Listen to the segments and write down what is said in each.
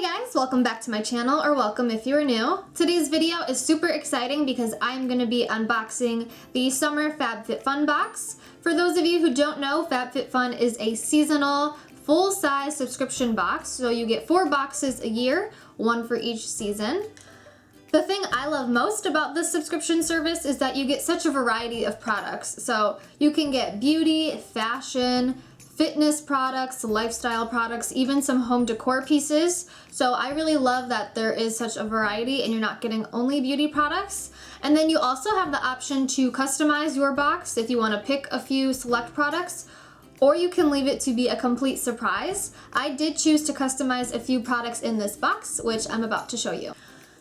Hey guys, welcome back to my channel, or welcome if you're new. Today's video is super exciting because I'm going to be unboxing the summer FabFitFun box. For those of you who don't know, FabFitFun is a seasonal, full-size subscription box, so you get 4 boxes a year, one for each season. The thing I love most about this subscription service is that you get such a variety of products. So you can get beauty, fashion, fitness products, lifestyle products, even some home decor pieces. So I really love that there is such a variety and you're not getting only beauty products. And then you also have the option to customize your box if you want to pick a few select products, or you can leave it to be a complete surprise. I did choose to customize a few products in this box, which I'm about to show you.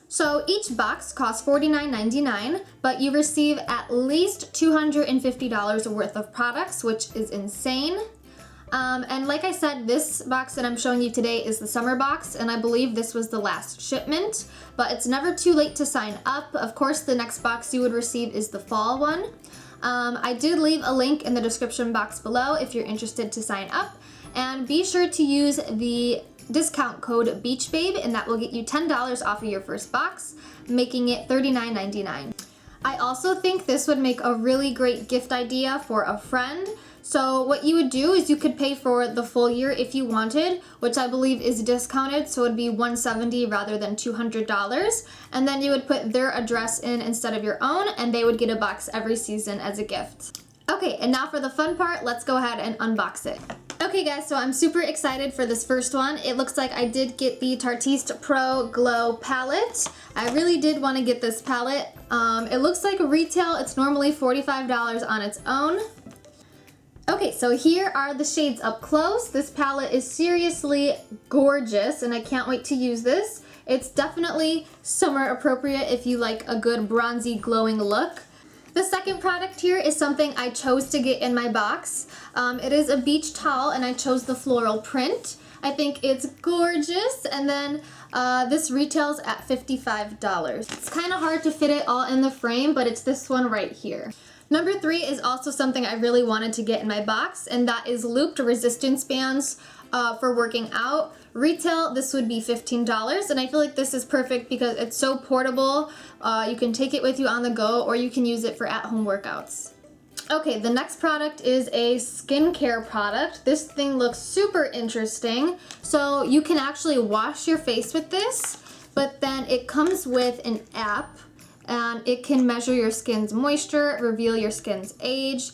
So each box costs $49.99, but you receive at least $250 worth of products, which is insane. And like I said, this box that I'm showing you today is the summer box, and I believe this was the last shipment, but it's never too late to sign up. Of course, the next box you would receive is the fall one. I did leave a link in the description box below if you're interested to sign up, and be sure to use the discount code BEACHBABE, and that will get you $10 off of your first box, making it $39.99. I also think this would make a really great gift idea for a friend. So what you would do is you could pay for the full year if you wanted, which I believe is discounted, so it'd be $170 rather than $200, and then you would put their address in instead of your own, and they would get a box every season as a gift. Okay, and now for the fun part, let's go ahead and unbox it. Okay guys, so I'm super excited for this first one. It looks like I did get the Tartiste Pro Glow palette. I really did want to get this palette. It looks like retail, it's normally $45 on its own. Okay, so here are the shades up close. This palette is seriously gorgeous, and I can't wait to use this. It's definitely summer appropriate if you like a good bronzy glowing look. The second product here is something I chose to get in my box. It is a beach towel, and I chose the floral print. I think it's gorgeous, and then this retails at $55. It's kind of hard to fit it all in the frame, but it's this one right here. Number 3 is also something I really wanted to get in my box, and that is looped resistance bands for working out. Retail, this would be $15, and I feel like this is perfect because it's so portable. You can take it with you on the go, or you can use it for at-home workouts. Okay, the next product is a skincare product. This thing looks super interesting. So you can actually wash your face with this, but then it comes with an app, and it can measure your skin's moisture, reveal your skin's age,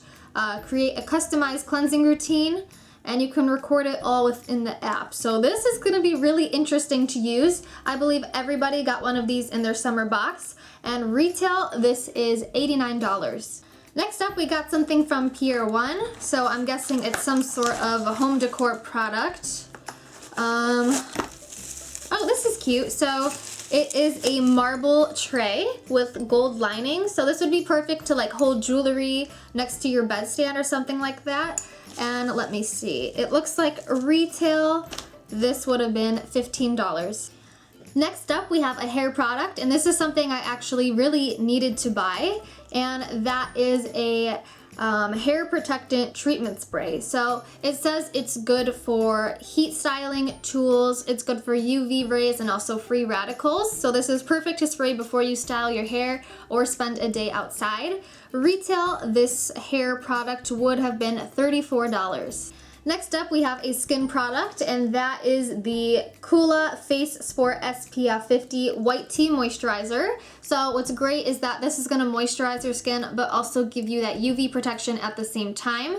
create a customized cleansing routine, and you can record it all within the app. So this is gonna be really interesting to use. I believe everybody got one of these in their summer box, and retail, this is $89. Next up, we got something from Pier 1, so I'm guessing it's some sort of a home decor product. Oh, this is cute. So it is a marble tray with gold lining, so this would be perfect to like hold jewelry next to your bedstand or something like that. And let me see, it looks like retail, this would have been $15. Next up, we have a hair product, and this is something I actually really needed to buy, and that is a hair protectant treatment spray. So it says it's good for heat styling tools, it's good for UV rays and also free radicals. So this is perfect to spray before you style your hair or spend a day outside. Retail, this hair product would have been $34. Next up, we have a skin product, and that is the Coola Face Sport SPF 50 White Tea Moisturizer. So what's great is that this is going to moisturize your skin, but also give you that UV protection at the same time.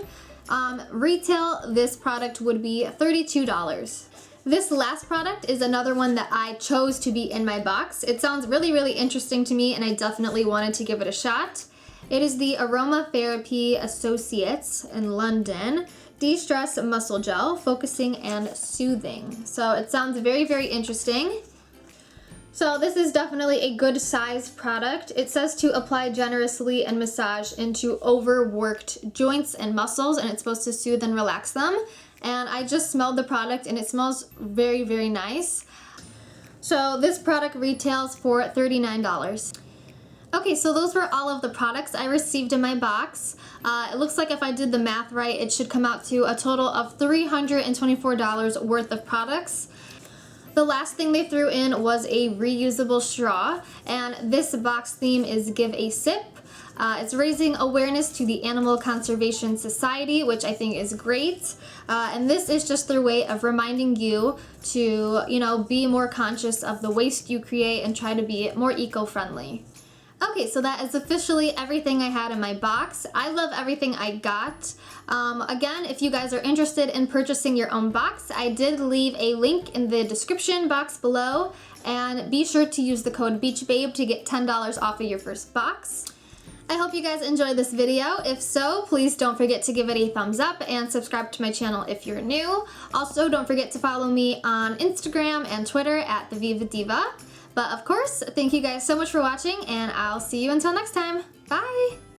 Retail, this product would be $32. This last product is another one that I chose to be in my box. It sounds really, really interesting to me, and I definitely wanted to give it a shot. It is the Aromatherapy Associates in London De-Stress Muscle Gel, Focusing and Soothing. So it sounds very, very interesting. So this is definitely a good size product. It says to apply generously and massage into overworked joints and muscles, and it's supposed to soothe and relax them. And I just smelled the product, and it smells very, very nice. So this product retails for $39. Okay, so those were all of the products I received in my box. It looks like if I did the math right, it should come out to a total of $324 worth of products. The last thing they threw in was a reusable straw, and this box theme is Give a Sip. It's raising awareness to the Animal Conservation Society, which I think is great. And this is just their way of reminding you to, be more conscious of the waste you create and try to be more eco-friendly. Okay, so that is officially everything I had in my box. I love everything I got. Again, if you guys are interested in purchasing your own box, I did leave a link in the description box below, and be sure to use the code BEACHBABE to get $10 off of your first box. I hope you guys enjoyed this video. If so, please don't forget to give it a thumbs up and subscribe to my channel if you're new. Also, don't forget to follow me on Instagram and Twitter at TheVivaDiva. But of course, thank you guys so much for watching, and I'll see you until next time. Bye!